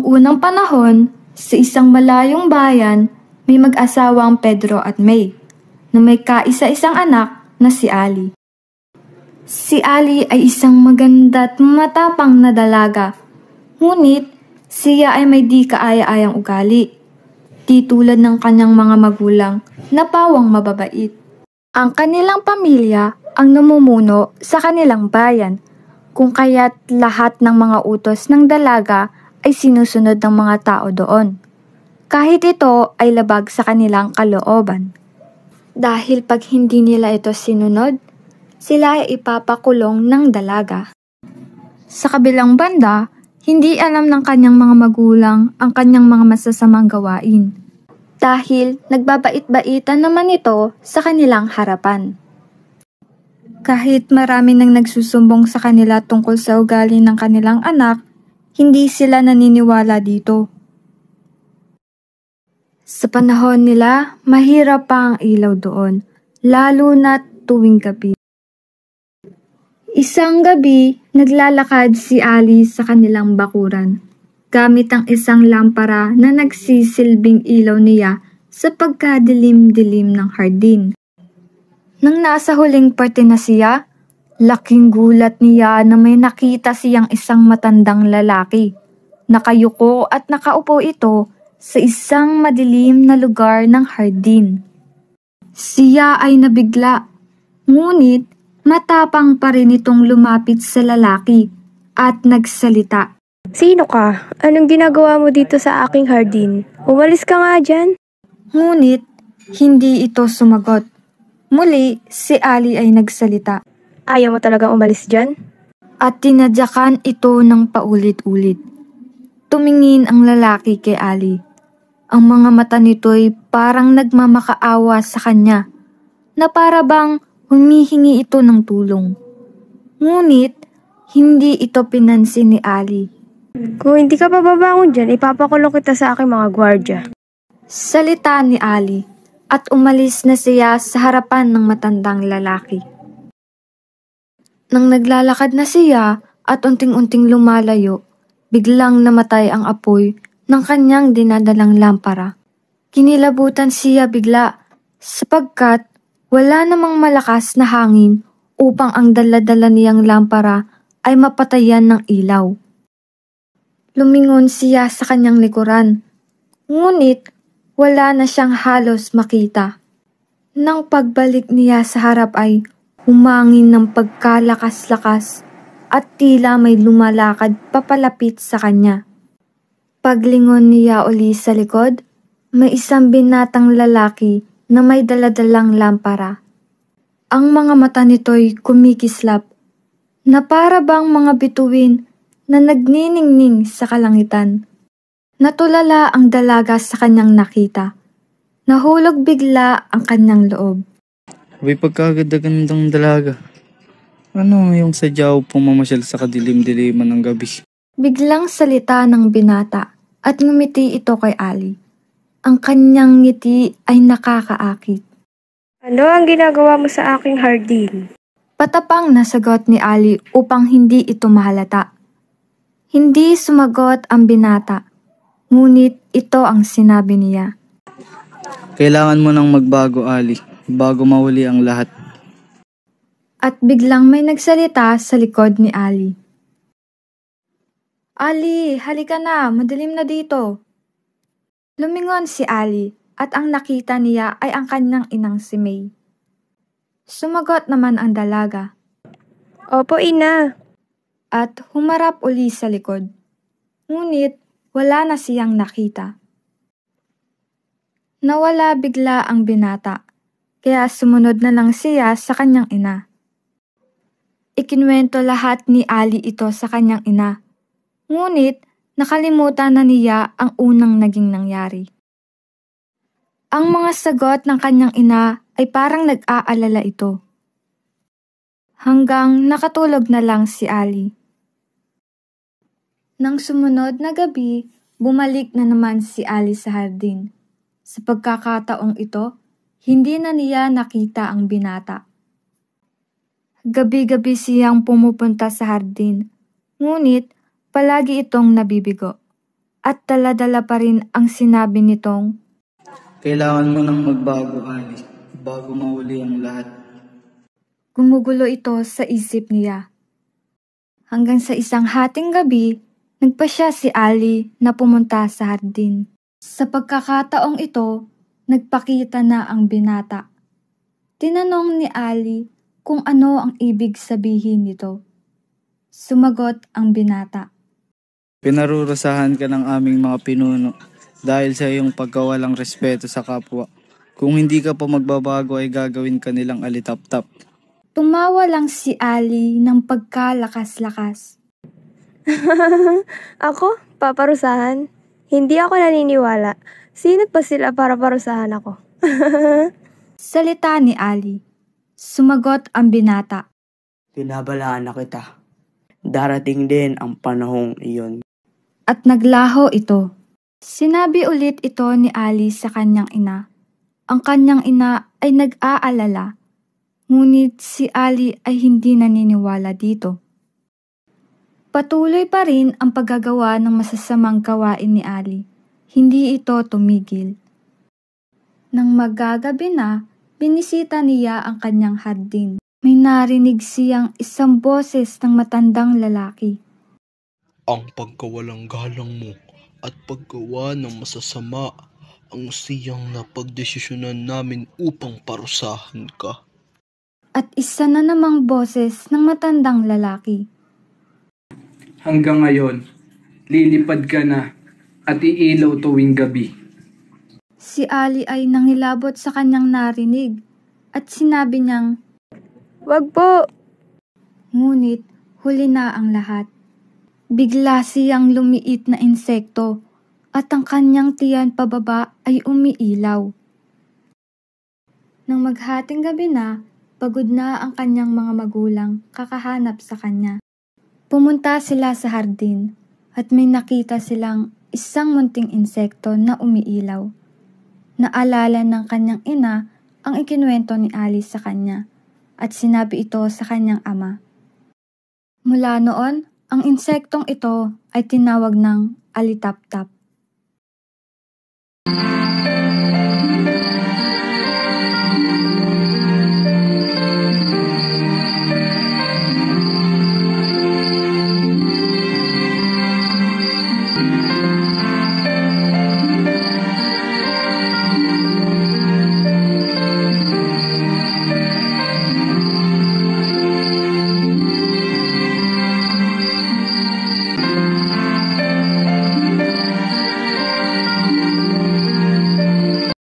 unang panahon, sa isang malayong bayan, may mag-asawang Pedro at May, na may kaisa-isang anak na si Ali. Si Ali ay isang maganda at matapang na dalaga, ngunit siya ay may di kaaya-ayang ugali, di tulad ng kanyang mga magulang na pawang mababait. Ang kanilang pamilya ang namumuno sa kanilang bayan, kung kaya't lahat ng mga utos ng dalaga ay sinusunod ng mga tao doon, kahit ito ay labag sa kanilang kalooban. Dahil pag hindi nila ito sinunod, sila ay ipapakulong ng dalaga. Sa kabilang banda, hindi alam ng kanyang mga magulang ang kanyang mga masasamang gawain, dahil nagbabait-baitan naman ito sa kanilang harapan. Kahit marami nang nagsusumbong sa kanila tungkol sa ugali ng kanilang anak, hindi sila naniniwala dito. Sa panahon nila, mahirap pa ang ilaw doon, lalo na tuwing gabi. Isang gabi, naglalakad si Ali sa kanilang bakuran, gamit ang isang lampara na nagsisilbing ilaw niya sa pagkadilim-dilim ng hardin. Nang nasa huling parte na siya, laking gulat niya na may nakita siyang isang matandang lalaki. Nakayuko at nakaupo ito sa isang madilim na lugar ng hardin. Siya ay nabigla, ngunit matapang pa rin itong lumapit sa lalaki at nagsalita. Sino ka? Anong ginagawa mo dito sa aking hardin? Umalis ka nga dyan. Ngunit hindi ito sumagot. Muli, si Ali ay nagsalita. Ayaw mo talagang umalis dyan? At tinadyakan ito ng paulit-ulit. Tumingin ang lalaki kay Ali. Ang mga mata nito'y parang nagmamakaawa sa kanya, na para bang humihingi ito ng tulong. Ngunit, hindi ito pinansin ni Ali. Kung hindi ka pababangon dyan, ipapakulong kita sa aking mga gwardya. Salita ni Ali, at umalis na siya sa harapan ng matandang lalaki. Nang naglalakad na siya at unting-unting lumalayo, biglang namatay ang apoy ng kanyang dinadalang lampara. Kinilabutan siya bigla sapagkat wala namang malakas na hangin upang ang dala-dala niyang lampara ay mapatayan ng ilaw. Lumingon siya sa kanyang likuran, ngunit wala na siyang halos makita. Nang pagbalik niya sa harap ay humangin ng pagkalakas-lakas at tila may lumalakad papalapit sa kanya. Paglingon niya uli sa likod, may isang binatang lalaki na may daladalang lampara. Ang mga mata nito'y kumikislap, na para bang mga bituin na nagniningning sa kalangitan. Natulala ang dalaga sa kanyang nakita. Nahulog bigla ang kanyang loob. Abay, pagkaganda-gandang dalaga. Ano yung sadyaw pumamasyal sa kadilim-diliman ng gabi? Biglang salita ng binata at ngumiti ito kay Ali. Ang kanyang ngiti ay nakakaakit. Ano ang ginagawa mo sa aking hardin? Patapang na sagot ni Ali upang hindi ito mahalata. Hindi sumagot ang binata, ngunit ito ang sinabi niya. Kailangan mo nang magbago, Ali, bago mahuli ang lahat. At biglang may nagsalita sa likod ni Ali. Ali, halika na, madilim na dito. Lumingon si Ali at ang nakita niya ay ang kanyang inang si May. Sumagot naman ang dalaga. Opo, ina. At humarap uli sa likod. Ngunit wala na siyang nakita. Nawala bigla ang binata, kaya sumunod na lang siya sa kanyang ina. Ikinuwento lahat ni Ali ito sa kanyang ina, ngunit nakalimutan na niya ang unang naging nangyari. Ang mga sagot ng kanyang ina ay parang nag-aalala ito. Hanggang nakatulog na lang si Ali. Nang sumunod na gabi, bumalik na naman si Ali sa hardin. Sa pagkakataong ito, hindi na niya nakita ang binata. Gabi-gabi siyang pumupunta sa hardin, ngunit palagi itong nabibigo. At dala-dala pa rin ang sinabi nitong, Kailangan mo nang magbago, Ali, bago mahuli ang lahat. gumugulo ito sa isip niya. Hanggang sa isang hating gabi, nagpasya si Ali na pumunta sa hardin. Sa pagkakataong ito, nagpakita na ang binata. Tinanong ni Ali kung ano ang ibig sabihin nito. Sumagot ang binata. Pinarurusahan ka ng aming mga pinuno dahil sa iyong pagkawalang respeto sa kapwa. Kung hindi ka pa magbabago ay gagawin ka nilang alitap-tap. Tumawa lang si Ali ng pagkalakas-lakas. Ako? Paparusahan? Hindi ako naniniwala. Sino pa sila para parusahan ako? Salita ni Ali. Sumagot ang binata. Binabalaan na kita. Darating din ang panahong iyon. At naglaho ito. Sinabi ulit ito ni Ali sa kanyang ina. Ang kanyang ina ay nag-aalala. Ngunit si Ali ay hindi naniniwala dito. Patuloy pa rin ang paggagawa ng masasamang gawain ni Ali. Hindi ito tumigil. Nang magagabi na, binisita niya ang kanyang hardin. May narinig siyang isang boses ng matandang lalaki. Ang pagkawalang galang mo at paggawa ng masasama ang siyang napagdesisyonan namin upang parusahan ka. At isa na namang boses ng matandang lalaki. Hanggang ngayon, lilipad ka na at iilaw tuwing gabi. Si Ali ay nangilabot sa kanyang narinig at sinabi niyang, Wag po! ngunit huli na ang lahat. Bigla siyang lumiit na insekto at ang kanyang tiyan pababa ay umiilaw. Nang maghating gabi na, pagod na ang kanyang mga magulang kakahanap sa kanya. Pumunta sila sa hardin at may nakita silang isang munting insekto na umiilaw. Naalala ng kanyang ina ang ikinuwento ni Ali sa kanya at sinabi ito sa kanyang ama. Mula noon, ang insektong ito ay tinawag ng alitap-tap.